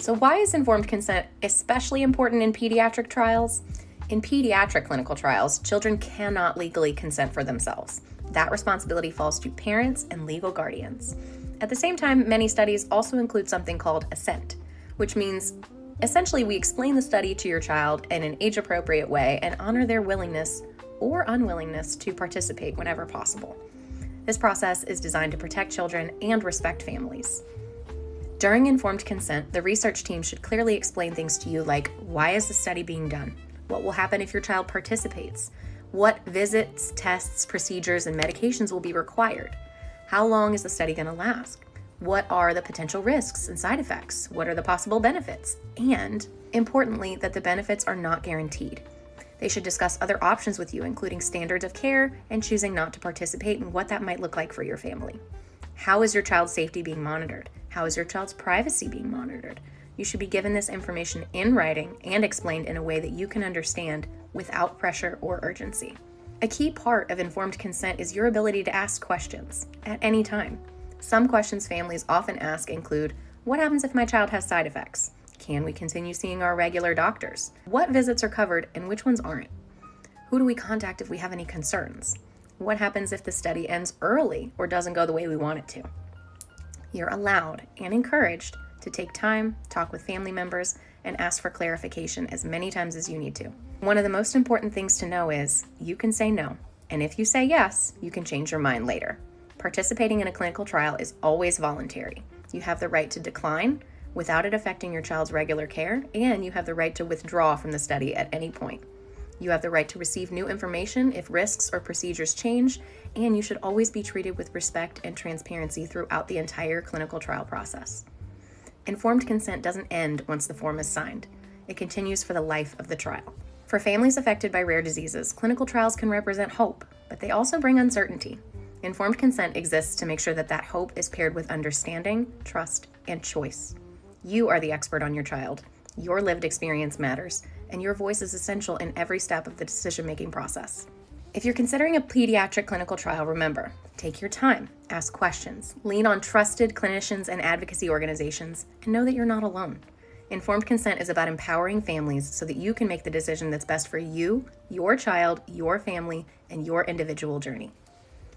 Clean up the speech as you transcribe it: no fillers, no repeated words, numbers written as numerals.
So why is informed consent especially important in pediatric trials? In pediatric clinical trials, children cannot legally consent for themselves. That responsibility falls to parents and legal guardians. At the same time, many studies also include something called assent, which means essentially we explain the study to your child in an age-appropriate way and honor their willingness or unwillingness to participate whenever possible. This process is designed to protect children and respect families. During informed consent, the research team should clearly explain things to you like, why is the study being done? What will happen if your child participates? What visits, tests, procedures, and medications will be required? How long is the study going to last? What are the potential risks and side effects? What are the possible benefits? And, importantly, that the benefits are not guaranteed. They should discuss other options with you, including standards of care and choosing not to participate and what that might look like for your family. How is your child's safety being monitored? How is your child's privacy being monitored? You should be given this information in writing and explained in a way that you can understand without pressure or urgency. A key part of informed consent is your ability to ask questions at any time. Some questions families often ask include, what happens if my child has side effects? Can we continue seeing our regular doctors? What visits are covered and which ones aren't? Who do we contact if we have any concerns? What happens if the study ends early or doesn't go the way we want it to? You're allowed and encouraged to take time, talk with family members, and ask for clarification as many times as you need to. One of the most important things to know is you can say no, and if you say yes, you can change your mind later. Participating in a clinical trial is always voluntary. You have the right to decline without it affecting your child's regular care, and you have the right to withdraw from the study at any point. You have the right to receive new information if risks or procedures change, and you should always be treated with respect and transparency throughout the entire clinical trial process. Informed consent doesn't end once the form is signed. It continues for the life of the trial. For families affected by rare diseases, clinical trials can represent hope, but they also bring uncertainty. Informed consent exists to make sure that hope is paired with understanding, trust, and choice. You are the expert on your child. Your lived experience matters, and your voice is essential in every step of the decision-making process. If you're considering a pediatric clinical trial, remember, take your time, ask questions, lean on trusted clinicians and advocacy organizations, and know that you're not alone. Informed consent is about empowering families so that you can make the decision that's best for you, your child, your family, and your individual journey.